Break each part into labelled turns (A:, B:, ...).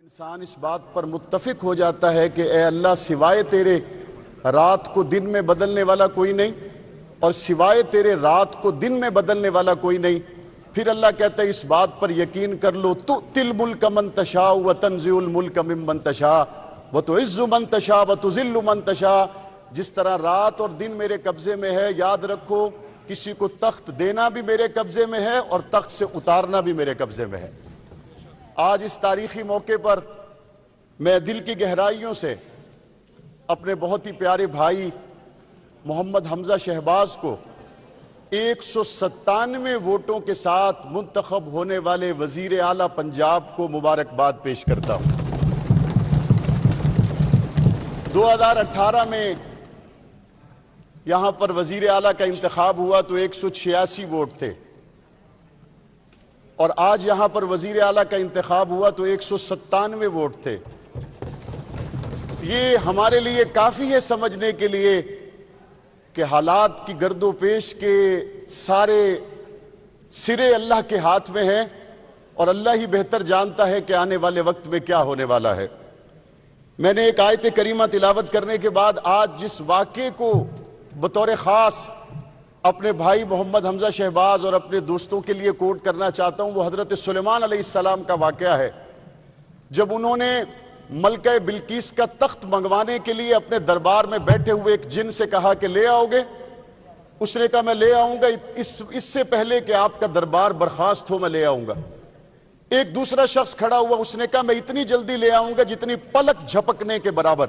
A: انسان اس بات پر متفق ہو جاتا ہے کہ اے اللہ سوائے تیرے رات کو دن میں بدلنے والا کوئی نہیں اور سوائے تیرے رات کو دن میں بدلنے والا کوئی نہیں. پھر اللہ کہتا ہے اس بات پر یقین کر لو تؤتی الملک من تشاء وتنزع الملک ممن تشاء وتعز من تشاء وتذل من تشاء. جس طرح رات اور دن میرے قبضے میں ہے، یاد رکھو کسی کو تخت دینا بھی میرے قبضے میں ہے اور تخت سے اتارنا بھی میرے قبضے میں ہے. آج اس تاریخی موقع پر میں دل کی گہرائیوں سے اپنے بہت ہی پیارے بھائی محمد حمزہ شہباز کو 197 ووٹوں کے ساتھ منتخب ہونے والے وزیر اعلیٰ پنجاب کو مبارکباد پیش کرتا ہوں. 2018 میں یہاں پر وزیر اعلیٰ کا انتخاب ہوا تو 186 ووٹ تھے اور آج یہاں پر وزیر اعلیٰ کا انتخاب ہوا تو 197 ووٹ تھے. یہ ہمارے لیے کافی ہے سمجھنے کے لیے کہ حالات کی گرد و پیش کے سارے سرے اللہ کے ہاتھ میں ہیں اور اللہ ہی بہتر جانتا ہے کہ آنے والے وقت میں کیا ہونے والا ہے. میں نے ایک آیت کریمہ تلاوت کرنے کے بعد آج جس واقعے کو بطور خاص اپنے بھائی محمد حمزہ شہباز اور اپنے دوستوں کے لیے کوٹ کرنا چاہتا ہوں وہ حضرت سلیمان علیہ السلام کا واقعہ ہے. جب انہوں نے ملکہ بلقیس کا تخت منگوانے کے لیے اپنے دربار میں بیٹھے ہوئے ایک جن سے کہا کہ لے آؤ گے، اس نے کہا میں لے آؤں گا اس سے پہلے کہ آپ کا دربار برخاست ہو میں لے آؤں گا. ایک دوسرا شخص کھڑا ہوا، اس نے کہا میں اتنی جلدی لے آؤں گا جتنی پلک جھپکنے کے برابر.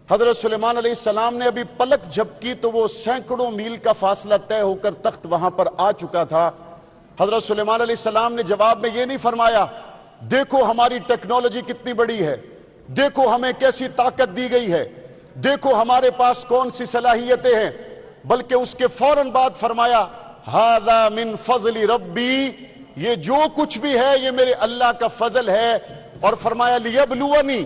A: حضرت سلیمان علیہ السلام نے ابھی پلک جھپکی تو وہ سینکڑوں میل کا فاصلہ طے ہو کر تخت وہاں پر آ چکا تھا. حضرت سلیمان علیہ السلام نے جواب میں یہ نہیں فرمایا دیکھو ہماری ٹیکنالوجی کتنی بڑی ہے، دیکھو ہمیں کیسی طاقت دی گئی ہے، دیکھو ہمارے پاس کون سی صلاحیتیں ہیں، بلکہ اس کے فوراً بعد فرمایا ھذا من فضل ربی، یہ جو کچھ بھی ہے یہ میرے اللہ کا فضل ہے. اور فرمایا لیبلونی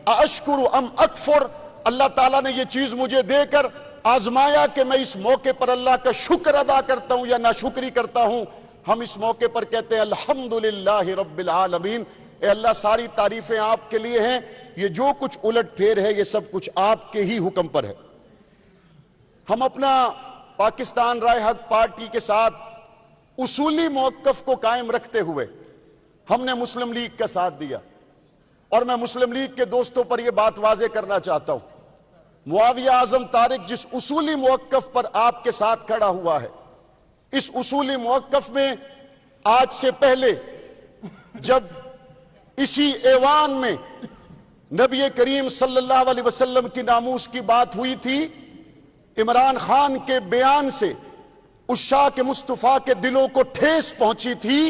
A: ااشکر ام اکفر، اللہ تعالیٰ نے یہ چیز مجھے دے کر آزمایا کہ میں اس موقع پر اللہ کا شکر ادا کرتا ہوں یا ناشکری کرتا ہوں. ہم اس موقع پر کہتے ہیں الحمدللہ رب العالمین، اے اللہ ساری تعریفیں آپ کے لیے ہیں، یہ جو کچھ الٹ پھیر ہے یہ سب کچھ آپ کے ہی حکم پر ہے. ہم اپنا پاکستان رائے حق پارٹی کے ساتھ اصولی موقف کو قائم رکھتے ہوئے ہم نے مسلم لیگ کا ساتھ دیا اور میں مسلم لیگ کے دوستوں پر یہ بات واضح کرنا چاہتا ہوں معاویہ اعظم طارق جس اصولی موقف پر آپ کے ساتھ کھڑا ہوا ہے، اس اصولی موقف میں آج سے پہلے جب اسی ایوان میں نبی کریم صلی اللہ علیہ وسلم کی ناموس کی بات ہوئی تھی، عمران خان کے بیان سے عشاق مصطفیٰ کے دلوں کو ٹھیس پہنچی تھی.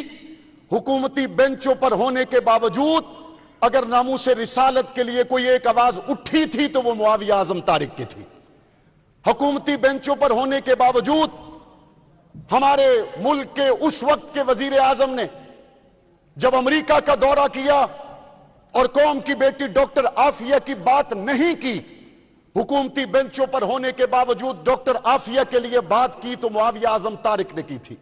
A: حکومتی بینچوں پر ہونے کے باوجود اگر ناموس رسالت کے لیے کوئی ایک آواز اٹھی تھی تو وہ معاویہ اعظم طارق کی تھی. حکومتی بینچوں پر ہونے کے باوجود ہمارے ملک کے اس وقت کے وزیر اعظم نے جب امریکہ کا دورہ کیا اور قوم کی بیٹی ڈاکٹر عافیہ کی بات نہیں کی، حکومتی بینچوں پر ہونے کے باوجود ڈاکٹر عافیہ کے لیے بات کی تو معاویہ اعظم طارق نے کی تھی.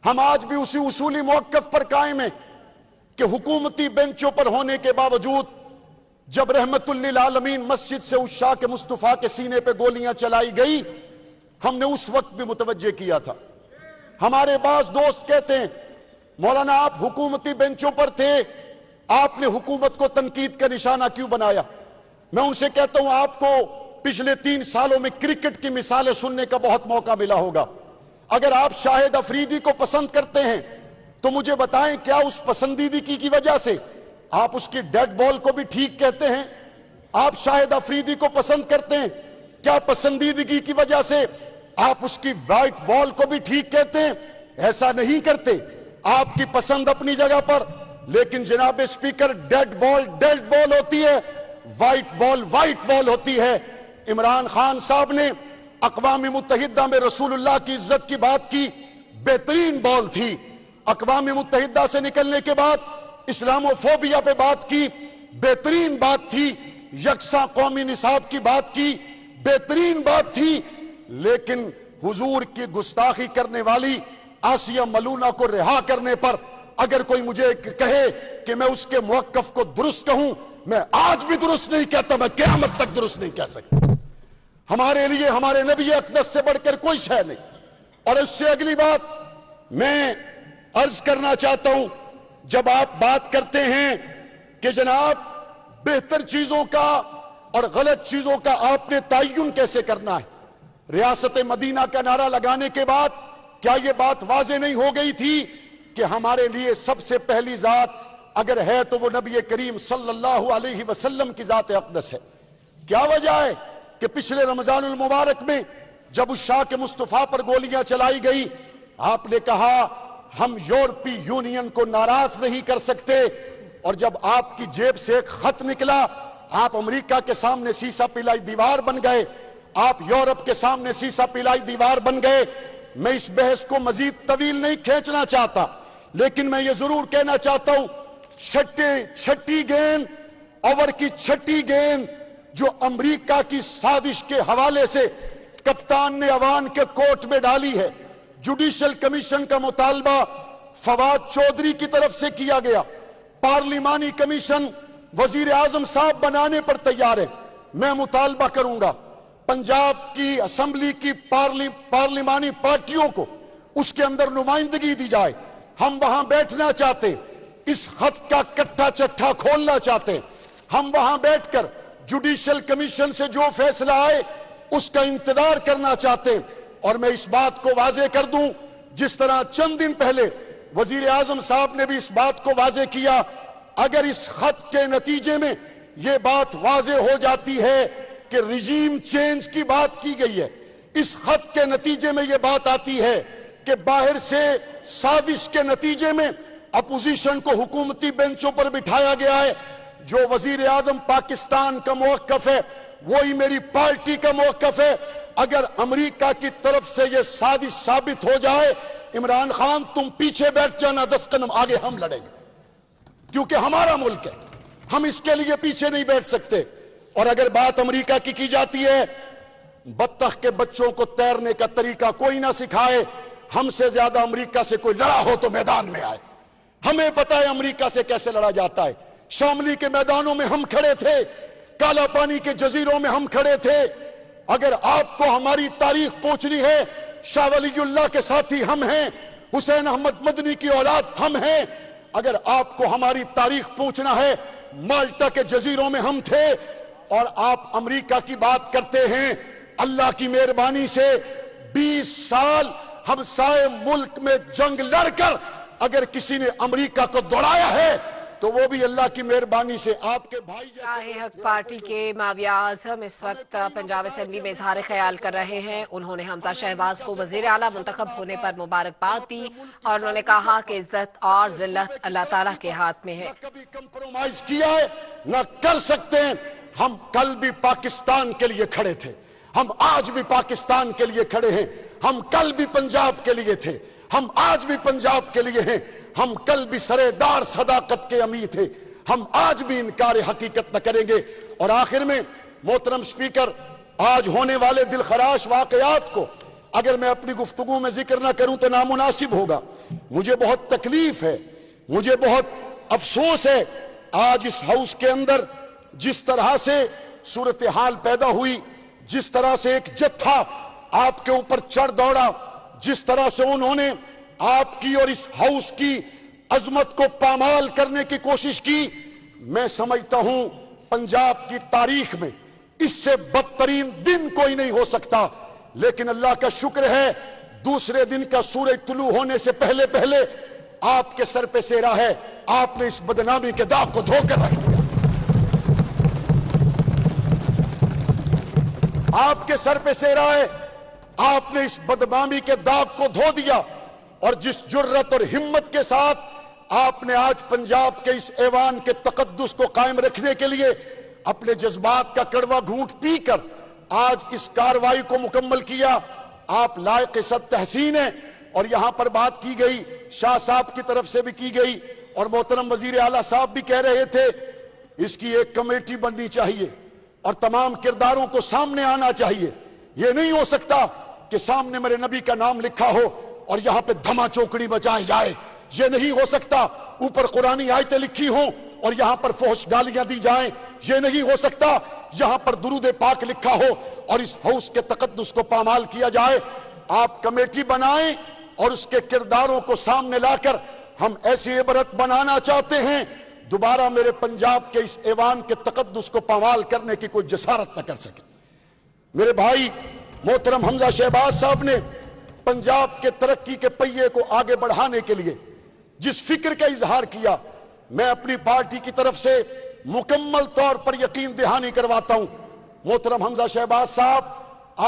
A: ہم آج بھی اسی اصولی موقف پر قائم ہیں کہ حکومتی بینچوں پر ہونے کے باوجود جب رحمت للعالمین مسجد سے عشاق مصطفیٰ کے سینے پہ گولیاں چلائی گئی ہم نے اس وقت بھی متوجہ کیا تھا. ہمارے بعض دوست کہتے ہیں مولانا آپ حکومتی بینچوں پر تھے، آپ نے حکومت کو تنقید کا نشانہ کیوں بنایا؟ میں ان سے کہتا ہوں آپ کو پچھلے 3 سالوں میں کرکٹ کی مثالیں سننے کا بہت موقع ملا ہوگا. اگر آپ شاہد افریدی کو پسند کرتے ہیں تو مجھے بتائیں کیا اس پسندیدگی کی وجہ سے آپ اس کی ڈیڈ بال کو بھی ٹھیک کہتے ہیں؟ آپ شاہد افریدی کو پسند کرتے ہیں، کیا پسندیدگی کی وجہ سے آپ اس کی وائٹ بال کو بھی ٹھیک کہتے ہیں؟ ایسا نہیں کرتے. آپ کی پسند اپنی جگہ پر، لیکن جناب اسپیکر ڈیڈ بال ہوتی ہے، وائٹ بال ہوتی ہے. عمران خان صاحب نے اقوام متحدہ میں رسول اللہ کی عزت کی بات کی، بہترین بال تھی. اقوام متحدہ سے نکلنے کے بعد اسلاموفوبیا پہ بات کی، بہترین بات تھی. یکساں قومی نصاب کی بات کی، بہترین بات تھی. لیکن حضور کی گستاخی کرنے والی آسیہ ملونہ کو رہا کرنے پر اگر کوئی مجھے کہے کہ میں اس کے موقف کو درست کہوں، میں آج بھی درست نہیں کہتا، میں قیامت تک درست نہیں کہہ سکتا۔ ہمارے لیے ہمارے نبی اقدس سے بڑھ کر کوئی شے نہیں۔ اور اس سے اگلی بات میں عرض کرنا چاہتا ہوں، جب آپ بات کرتے ہیں کہ جناب بہتر چیزوں کا اور غلط چیزوں کا آپ نے تعین کیسے کرنا ہے، ریاست مدینہ کا نعرہ لگانے کے بعد کیا یہ بات واضح نہیں ہو گئی تھی کہ ہمارے لیے سب سے پہلی ذات اگر ہے تو وہ نبی کریم صلی اللہ علیہ وسلم کی ذات اقدس ہے؟ کیا وجہ ہے کہ پچھلے رمضان المبارک میں جب اس شاہ کے مصطفیٰ پر گولیاں چلائی گئی، آپ نے کہا ہم یورپی یونین کو ناراض نہیں کر سکتے، اور جب آپ کی جیب سے ایک خط نکلا آپ امریکہ کے سامنے سیسا پلائی دیوار بن گئے، آپ یورپ کے سامنے سیسا پلائی دیوار بن گئے۔ میں اس بحث کو مزید طویل نہیں کھینچنا چاہتا، لیکن میں یہ ضرور کہنا چاہتا ہوں، چھٹی گیند، اوور کی چھٹی گیند جو امریکہ کی سازش کے حوالے سے کپتان نے عوان کے کورٹ میں ڈالی ہے، جوڈیشل کمیشن کا مطالبہ فواد چودھری کی طرف سے کیا گیا، پارلیمانی کمیشن وزیر اعظم صاحب بنانے پر تیار ہے۔ میں مطالبہ کروں گا پنجاب کی اسمبلی کی پارلیمانی پارٹیوں کو اس کے اندر نمائندگی دی جائے، ہم وہاں بیٹھنا چاہتے، اس خط کا کٹھا چٹھا کھولنا چاہتے، ہم وہاں بیٹھ کر جوڈیشل کمیشن سے جو فیصلہ آئے اس کا انتظار کرنا چاہتے ہیں۔ اور میں اس بات کو واضح کر دوں، جس طرح چند دن پہلے وزیر اعظم صاحب نے بھی اس بات کو واضح کیا، اگر اس خط کے نتیجے میں یہ بات واضح ہو جاتی ہے کہ رجیم چینج کی بات کی گئی ہے، اس خط کے نتیجے میں یہ بات آتی ہے کہ باہر سے سازش کے نتیجے میں اپوزیشن کو حکومتی بینچوں پر بٹھایا گیا ہے، جو وزیر اعظم پاکستان کا موقف ہے وہی میری پارٹی کا موقف ہے۔ اگر امریکہ کی طرف سے یہ سازش ثابت ہو جائے، عمران خان تم پیچھے بیٹھ جانا، 10 قدم آگے ہم لڑیں گے، کیونکہ ہمارا ملک ہے، ہم اس کے لیے پیچھے نہیں بیٹھ سکتے۔ اور اگر بات امریکہ کی جاتی ہے، بطخ کے بچوں کو تیرنے کا طریقہ کوئی نہ سکھائے، ہم سے زیادہ امریکہ سے کوئی لڑا ہو تو میدان میں آئے، ہمیں پتہ ہے امریکہ سے کیسے لڑا جاتا ہے۔ شاملی کے میدانوں میں ہم کھڑے تھے، کالا پانی کے جزیروں میں ہم کھڑے تھے۔ اگر آپ کو ہماری تاریخ پوچھنی ہے، شاہ ولی اللہ کے ساتھی ہم ہیں، حسین احمد مدنی کی اولاد ہم ہیں۔ اگر آپ کو ہماری تاریخ پوچھنا ہے، مالٹا کے جزیروں میں ہم تھے، اور آپ امریکہ کی بات کرتے ہیں۔ اللہ کی مہربانی سے 20 سال ہمسائے ملک میں جنگ لڑ کر اگر کسی نے امریکہ کو دوڑایا ہے تو وہ بھی اللہ کی مہربانی سے آپ کے بھائی جیسے۔
B: راہ حق پارٹی کے معاویہ اعظم اس وقت پنجاب اسمبلی میں اظہار خیال کر رہے ہیں۔ انہوں نے حمزہ شہباز کو وزیر اعلیٰ منتخب ہونے پر مبارکباد دی، اور انہوں نے کہا کہ عزت اور ذلت اللہ تعالیٰ کے ہاتھ میں ہے۔
A: نہ کبھی کمپرومائز کیا ہے، نہ کر سکتے ہیں۔ ہم کل بھی پاکستان کے لیے کھڑے تھے، ہم آج بھی پاکستان کے لیے کھڑے ہیں، ہم کل بھی پنجاب کے لیے تھے، ہم آج بھی پنجاب کے لیے ہیں، ہم کل بھی سرےدار صداقت کے امید تھے، ہم آج بھی انکار حقیقت نہ کریں گے۔ اور آخر میں محترم سپیکر، آج ہونے والے دلخراش واقعات کو اگر میں اپنی گفتگو میں ذکر نہ کروں تو نامناسب ہوگا۔ مجھے بہت تکلیف ہے، مجھے بہت افسوس ہے، آج اس ہاؤس کے اندر جس طرح سے صورتحال پیدا ہوئی، جس طرح سے ایک جتھا آپ کے اوپر چڑھ دوڑا، جس طرح سے انہوں نے آپ کی اور اس ہاؤس کی عظمت کو پامال کرنے کی کوشش کی، میں سمجھتا ہوں پنجاب کی تاریخ میں اس سے بدترین دن کوئی نہیں ہو سکتا۔ لیکن اللہ کا شکر ہے، دوسرے دن کا سورج طلوع ہونے سے پہلے پہلے آپ کے سر پہ سیرا ہے، آپ نے اس بدنامی کے داغ کو دھو کر رکھ دیا، آپ کے سر پہ سیرا ہے، آپ نے اس بدنامی کے داغ کو دھو دیا۔ اور جس جرت اور ہمت کے ساتھ آپ نے آج پنجاب کے اس ایوان کے تقدس کو قائم رکھنے کے لیے اپنے جذبات کا کڑوا گھونٹ پی کر آج اس کاروائی کو مکمل کیا، آپ لائق صد تحسین ہیں۔ اور یہاں پر بات کی گئی، شاہ صاحب کی طرف سے بھی کی گئی، اور محترم وزیر اعلیٰ صاحب بھی کہہ رہے تھے اس کی ایک کمیٹی بننی چاہیے اور تمام کرداروں کو سامنے آنا چاہیے۔ یہ نہیں ہو سکتا کہ سامنے میرے نبی کا نام لکھا ہو اور یہاں پہ دھما چوکڑی بچائے جائے، یہ نہیں ہو سکتا اوپر قرآنی آیتیں لکھی ہوں اور یہاں پر فحش گالیاں دی جائیں، یہ نہیں ہو سکتا یہاں پر درود پاک لکھا ہو اور اس ہاؤس کے تقدس کو پامال کیا جائے۔ آپ کمیٹی بنائیں اور اس کے کرداروں کو سامنے لا کر ہم ایسی عبرت بنانا چاہتے ہیں دوبارہ میرے پنجاب کے اس ایوان کے تقدس کو پامال کرنے کی کوئی جسارت نہ کر سکے۔ میرے بھائی محترم حمزہ شہباز صاحب نے پنجاب کے ترقی کے پہیے کو آگے بڑھانے کے لیے جس فکر کا اظہار کیا، میں اپنی پارٹی کی طرف سے مکمل طور پر یقین دہانی کرواتا ہوں۔ محترم حمزہ شہباز صاحب،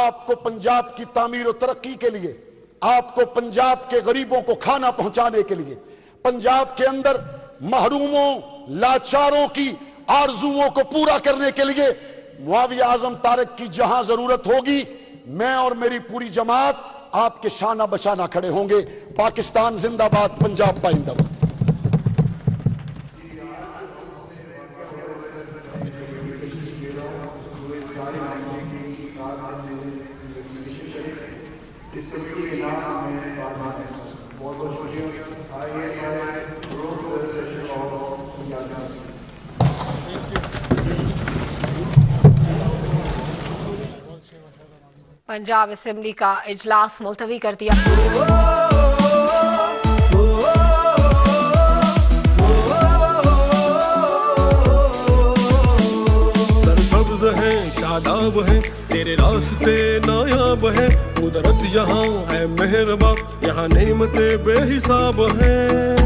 A: آپ کو پنجاب کی تعمیر و ترقی کے لیے، آپ کو پنجاب کے غریبوں کو کھانا پہنچانے کے لیے، پنجاب کے اندر محروموں لاچاروں کی آرزوؤں کو پورا کرنے کے لیے معاویہ اعظم طارق کی جہاں ضرورت ہوگی، میں اور میری پوری جماعت آپ کے شانہ بشانہ کھڑے ہوں گے۔ پاکستان زندہ باد، پنجاب پائندہ باد۔
B: پنجاب اسمبلی کا اجلاس ملتوی کر دیا۔
C: سرسبز ہے، شاداب ہے، تیرے راستے نایاب ہے، قدرت یہاں ہے مہرباں، یہاں نعمتیں بے حساب ہیں۔